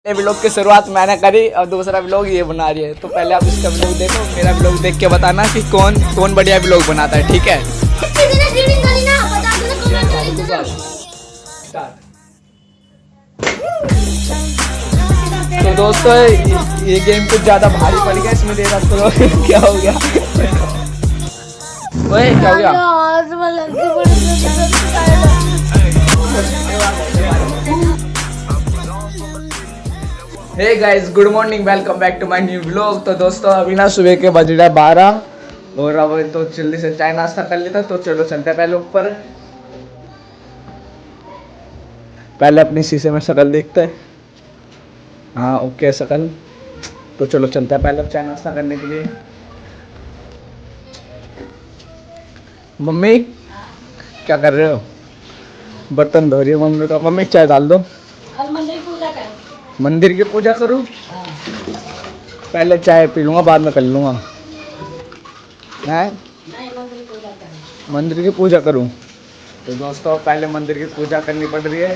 ये व्लॉग की शुरुआत मैंने करी और दूसरा व्लॉग ये बना रही है। तो पहले आप इसका व्लॉग देखो, मेरा व्लॉग देख के बताना कि कौन कौन बढ़िया व्लॉग बनाता है, ठीक है। तो दोस्तों ये गेम कुछ ज्यादा भारी पड़ गया, इसमें देर करो क्या हो गया। ओए क्या हो गया? Hey guys, good morning, welcome back to my new vlog. तो दोस्तों अभी ना सुबह के बज रहा है 12 और अब तो जल्दी से चाय नाश्ता कर लेता। तो चलो चलते हैं पहले ऊपर, पहले अपनी शीशे में शक्ल देखते हैं। हाँ ओके शक्ल। तो चलो चलते हैं पहले चाय नाश्ता करने के लिए। मम्मी क्या कर रहे हो? बर्तन धो रही है मम्मी। तो मम्मी चाय डाल दो। मंदिर की पूजा करूं? पहले चाय पी लूंगा, बाद में कर लूंगा। हैं? मंदिर की पूजा करूं? तो दोस्तों पहले मंदिर की पूजा करनी पड़ रही है,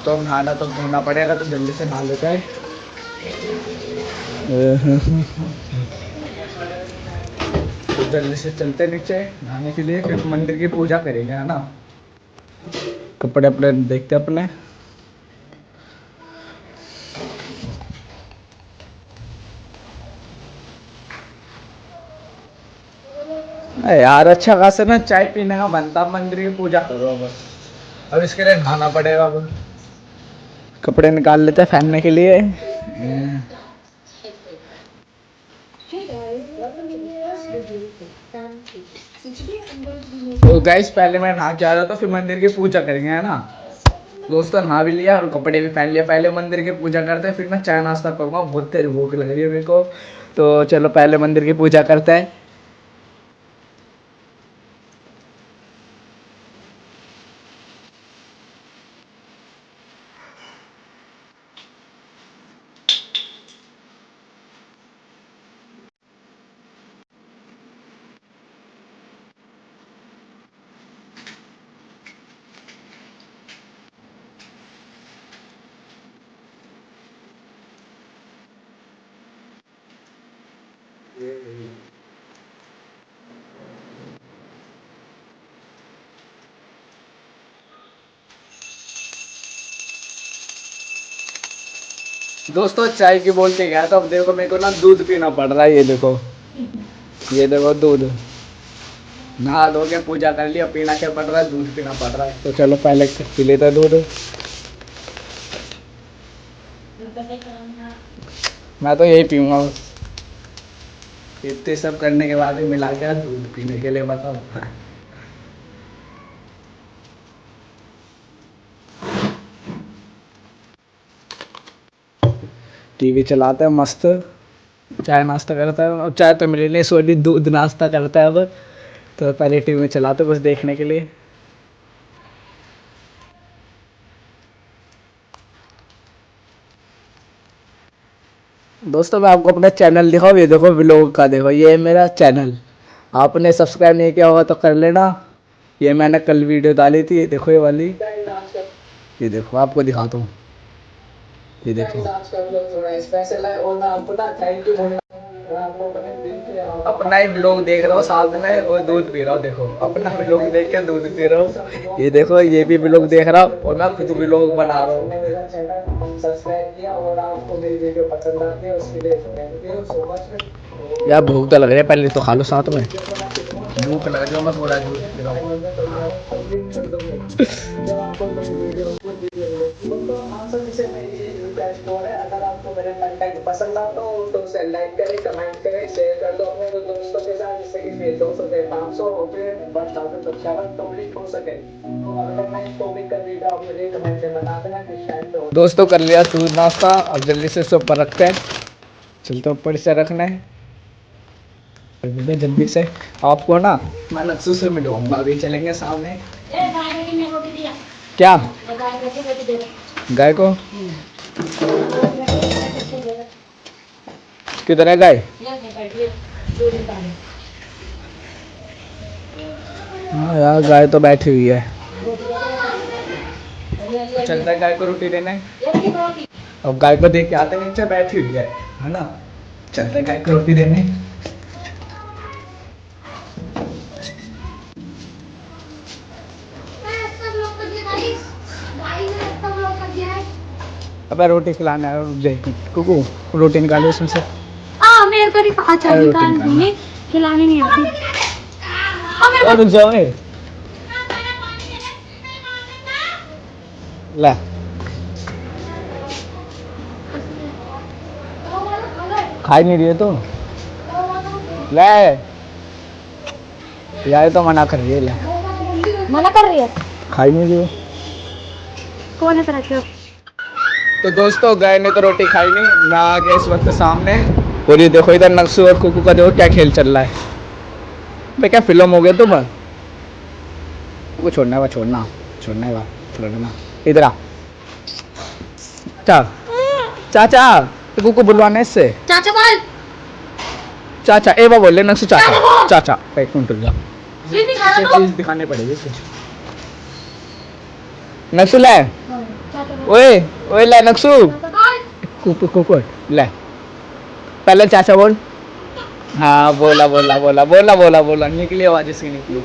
तो नहाना तो धोना पड़ेगा, तो जल्दी से नहा लेते हैं। तो जल्दी से चलते नीचे नहाने के लिए, फिर मंदिर की पूजा करेंगे, है ना। कपड़े अपने देखते अपने। यार अच्छा खासा ना चाय पीने का बनता, मंदिर की पूजा करो बस। अब इसके लिए नहाना पड़ेगा। अब कपड़े निकाल लेते हैं पहनने के लिए। तो गाइस पहले मैं नहा के आ रहा था, फिर मंदिर की पूजा करेंगे, है ना। दोस्तों नहा भी लिया और कपड़े भी पहन लिया। पहले मंदिर की पूजा करते हैं, फिर मैं चाय नाश्ता करूँगा। बहुत तेज भूख लग रही है मेरे को। तो चलो पहले मंदिर की पूजा करते हैं। दोस्तों चाय की बोलते गया, तो अब देखो मेरे को ना दूध पीना पड़ रहा है। ये देखो दूध। नहा धो के पूजा कर लिया, पीना क्या पड़ रहा है? दूध पीना पड़ रहा है। तो चलो पहले पी लेते हैं दूध। मैं तो यही पीऊंगा बस। इतने सब करने के बाद भी मिला गया दूध पीने के लिए, बताओ। टीवी चलाते हैं मस्त, चाय नाश्ता करता है। और चाय तो मिली नहीं, सॉरी दूध नाश्ता करता है अब। तो पहले टीवी में चलाते कुछ देखने के लिए। दोस्तों मैं आपको अपना चैनल दिखाऊँ, ये देखो व्लॉग का, देखो ये है मेरा चैनल। आपने सब्सक्राइब नहीं किया होगा तो कर लेना। ये मैंने कल वीडियो डाली थी, ये देखो ये वाली। ये देखो आपको दिखाता हूँ, ये देखो। अपना ही व्लॉग देख रहा हूँ साथ में और दूध पी रहा हूँ। देखो अपना व्लॉग देख के दूध पी रहा हूँ। ये देखो ये भी व्लॉग देख रहा हूँ और मैं खुद व्लॉग बना रहा हूँ। सब्सक्राइब किया और आपको मेरी वीडियो पसंद आती है उसके लिए थैंक यू सो मच। यार भूख तो लग रही है, पहले तो खा लो साथ में। भूख लग रही है, मैं पूरा दूध पी रहा हूँ। अगर आपको मेरे कंटेंट पसंद आता हो तो उसे लाइक करें, कमेंट करें, शेयर कर दो अपने दोस्तों के साथ, जिससे कि मेरे 200 से 500 हो फिर बढ़ जाते तो चैनल कंप्लीट हो सके। तो अगर मैं इस टॉपिक का वीडियो आप मुझे कमेंट में बता देना किस टाइम पे। दोस्तों कर लिया दूध नाश्ता, अब जल्दी से इसको ऊपर रखते हैं। चलते ऊपर से रखना है जल्दी से। आपको ना मैं नक्सू से मिलूंगा, अभी चलेंगे सामने। क्या गाय को किधर है गाय? हाँ यार गाय तो बैठी हुई है। चलता है गाय को रोटी देने। अब गाय को देख के आते हैं, नीचे बैठी हुई है ना। चलते गाय को रोटी देने। अब रोटी खिलाना है, रुक जाएगी कुकू, रोटी निकालो उसमें से। मेरे को नहीं अच्छा निकाल दूंगी, खिलाने नहीं आती। और रुक जाओ ला। खाई नहीं रही है तो ले यार, तो मना कर रही है। ले मना कर रही है, खाई नहीं रही है। कौन है तरह के? तो दोस्तों गाय ने तो रोटी खाई नहीं, मैं आ गया इस वक्त सामने। और ये देखो इधर नक्सू और कुकू का देखो क्या खेल चल रहा है। भाई क्या फिल्म हो गया तुम? वो छोड़ना है, छोड़ना है छोड़ना। इधर आ चाचा, तो कुकू बुलवाना इससे। चाचा बोल, चाचा ए बोल ले नक्सू। चाचा एक मिनट रुक जा, ये नहीं खाना तो चीज दिखाने पड़ेगी कुछ। नक्सू ले, ओए ले नक्सू। कुकू ले, पहले चाचा बोल। हाँ बोला निकली आवाज इसकी, निकली।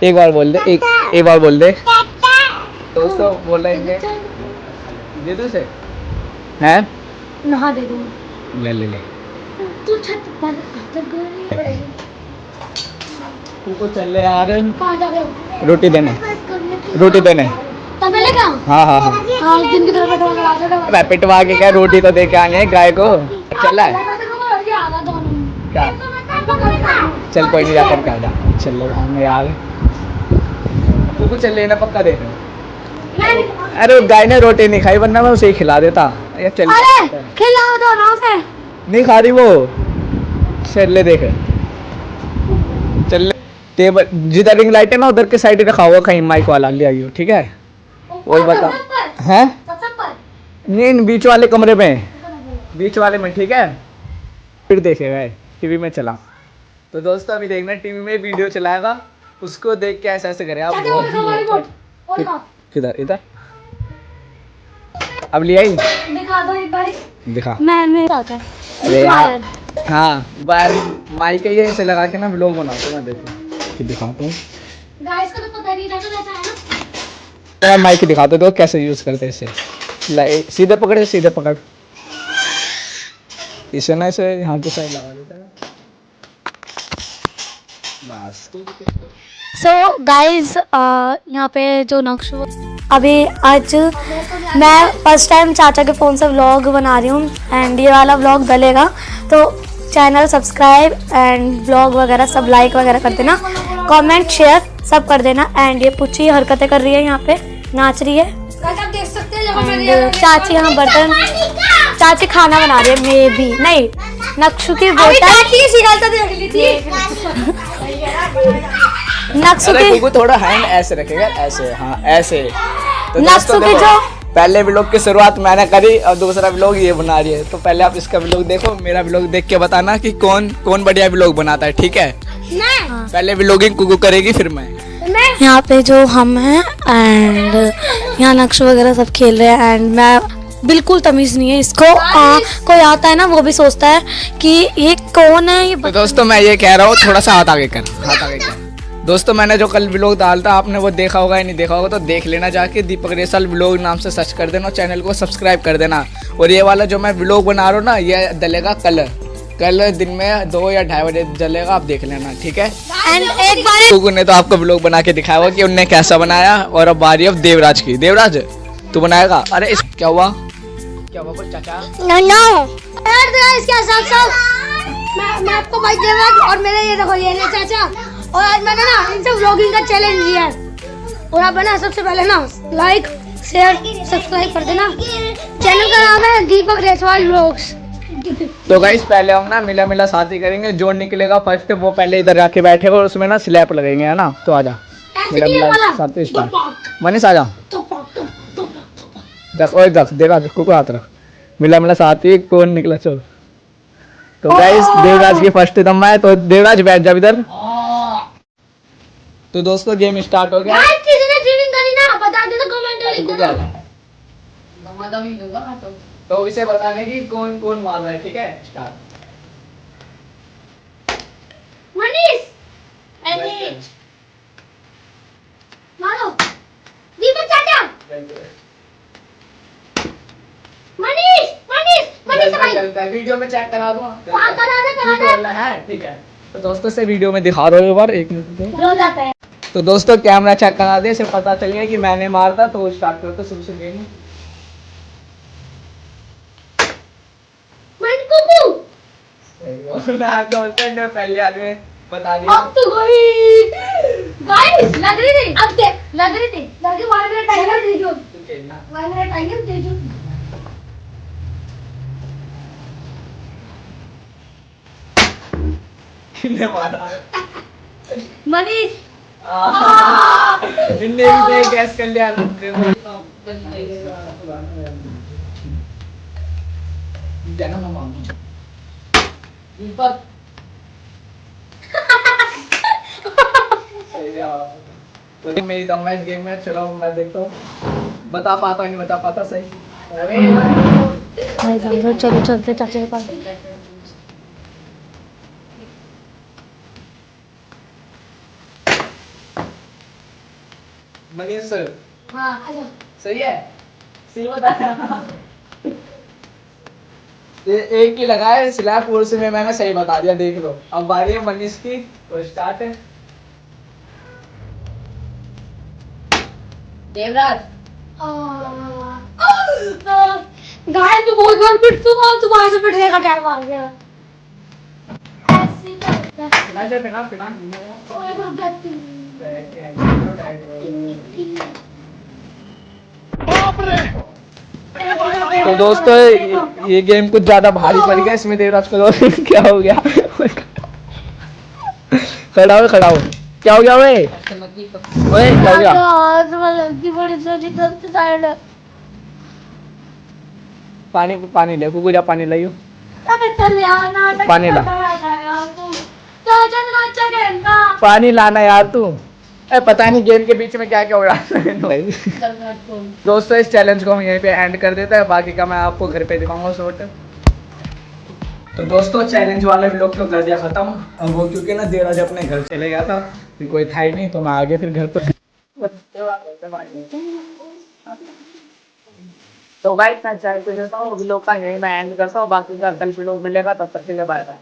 एक बार बोल दे, एक बार बोल दे। दोस्तों बोलेंगे दे दो से हैं, नहा दे दूँ। ले तू छत पर पड़ेगी। कुकू चल ले यार, कहाँ जा रहे हो? रोटी देने। तब मिलेगा? हाँ हाँ, दिन की तरफ बैठा मैं पिटवा के क्या, रोटी तो दे के आए हैं गाय को। चल है क्या? चल कोई नहीं, जाकर क्या जा, चल लो हमें यार। कुकू चल लेना पक्का दे। अरे गाय ने रोटी नहीं खाई, वरना मैं उसे ही खिला देता। ये चल, अरे खिलाओ दो ना उसे। नहीं खा रही वो। चल ले देख, चल ले। टेबल जिधर रिंग लाइट है ना उधर के साइड रखा हुआ, कहीं माइक वाला ले आइयो, ठीक है? और बता हैं? नहीं बीच वाले कमरे में, बीच वाले में, ठीक है? फिर देखेगा टीवी में चला। तो दोस्तों अभी देखना टीवी में वीडियो चलाएगा, उसको देख के ऐसे करे आप। किधर इधर अब ले आई, दिखा दो एक बार। दिखा। मैं अरे यार हाँ, बार माइक ये ऐसे लगा के ना व्लॉग बनाता मैं, देखो कि दिखाता हूँ। गाइस को तो पता नहीं था, तो रहता है ना। माइक दिखाते दो कैसे यूज करते हैं इसे। सीधे पकड़, सीधे पकड़, इसे ना इसे यहाँ के साइड लगा देता है बस। सो गाइज यहाँ पे जो नक्शा, अभी आज मैं फर्स्ट टाइम चाचा के फ़ोन से व्लॉग बना रही हूँ एंड ये वाला व्लॉग डलेगा, तो चैनल सब्सक्राइब एंड व्लॉग वगैरह सब लाइक वगैरह कर देना, कमेंट शेयर सब कर देना। एंड ये पुच्ची हरकतें कर रही है, यहाँ पे नाच रही है। आप देख सकते हैं चाची यहाँ बर्तन, चाची खाना बना रही है, मे भी नहीं नक्शू की बोतल। नक्शू की थोड़ा हैंड ऐसे रखेगा, ऐसे, हाँ ऐसे। तो नक्शू की जो पहले व्लॉग की शुरुआत मैंने करी और दूसरा व्लॉग ये बना रही है, तो पहले आप इसका व्लॉग देखो, मेरा व्लॉग देख के बताना कि कौन बढ़िया व्लॉग बनाता है, ठीक है? पहले व्लॉगिंग कुकू करेगी फिर मैं। यहाँ पे जो हम हैं एंड यहाँ नक्श वगैरह सब खेल रहे हैं एंड मैं बिल्कुल तमीज नहीं है इसको। कोई आता है ना वो भी सोचता है कि ये कौन है ये। तो दोस्तों मैं ये कह रहा हूँ, थोड़ा सा हाथ आगे कर, हाथ आगे कर। दोस्तों मैंने जो कल व्लॉग डाला था, आपने वो देखा होगा या नहीं देखा होगा तो देख लेना जाके, दीपक रेसल व्लॉग नाम से सर्च कर देना, चैनल को सब्सक्राइब कर देना। और ये वाला जो मैं व्लॉग बना रहा हूँ ना, ये डलेगा कल दिन में 2 या 2:30 बजे जलेगा, आप देख लेना, ठीक है? एंड एक बार कुकू ने तो आपको व्लॉग बना के दिखाया होगा कि उनने कैसा बनाया। और अब बारी अब देवराज की। देवराज तू बनाएगा? अरे इस क्या हुआ बोल चाचा? इसके साथ मैं आपको भाई देवराज और मेरे ये देखो ये चाचा, और आज मैंने ना इनसे व्लॉगिंग का चैलेंज लिया है। और आप ना सबसे पहले ना लाइक शेयर सब्सक्राइब कर देना। चैनल का नाम है दीपक रेसवाल व्लॉग्स। तो गाइस पहले हम ना मिला शादी करेंगे, जो निकलेगा फर्स्ट वो पहले इधर जाके बैठेगा और उसमें ना स्लैप लगेंगे, है ना? तो आजा मिला शादी स्टार्ट। मनीष आजा, देख देखा कुकू हाथ रख। मिला साथी कौन निकला चल। तो गाइस देवराज की फर्स्ट दम है, तो देवराज बैठ जा इधर। तो दोस्तों गेम स्टार्ट हो गया। तो इसे बताने की कौन कौन मार रहा है, ठीक है? स्टार्ट। मनीष मनीष मारो दीपक चाचा मनीष मनीष मनीष भाई चलता है, वीडियो में चेक करा दूँ। हाँ, करा दे है, ठीक है। तो दोस्तों से वीडियो में दिखा दो एक बार, एक मिनट। रो जाते हैं। तो दोस्तों कैमरा चेक करा दे, इसे पता चल गया कि मैंने मारा था। तो स्टार्ट करते शुरू से गेम। मन कुकू मैं आपको ने पहले आदमी बता दिया। अब तो गई गाइस, लग रही थी, अब देख लग रही थी, लगे वाला टाइगर दे दो, वाला टाइगर दे दो। किसने मारा? मनीष इनने भी तो गैस कर लिया। दीपक तो मेरी कमेंट गेम में, चलो मैं देखता हूँ बता पाता नहीं बता पाता सही। चलो चलते चाचा के पास। मनीष हाँ आजा। सही है, सही बताया। एक ही लगा है स्लैब कोर्स में, मैंने सही बता दिया, देख लो। अब बारी है मनीष की, तो स्टार्ट है। देवराज गाय तो बहुत बार पिट तू वहां से पिटने का टाइम आ गया। तो दोस्तों ये गेम कुछ ज्यादा भारी पड़ गया, इसमें देवराज को क्या हो गया? खड़ा हो खड़ा हो, क्या हो गया? ओए क्या हो गया? पानी पानी ले, कुकू जा पानी लाइयो। पानी ला, पानी लाना यार तू। पता नहीं गेम के बीच में क्या क्या हो रहा है। दोस्तों इस चैलेंज को हम यहीं पे एंड कर देते हैं, बाकी का मैं आपको घर पे दिखाऊंगा शॉर्ट। तो दोस्तों चैलेंज वाले व्लॉग तो कर दिया खत्म। अब वो क्योंकि ना देवराज अपने घर चले गया था, फिर कोई था ही नहीं, तो मैं आगे फिर घर पर। तो गाइस मैं चाय पे देता हूँ, व्लॉग का यहीं मैं एंड करता हूँ, बाकी का कल व्लॉग मिलेगा, तब तक के लिए बाय बाय।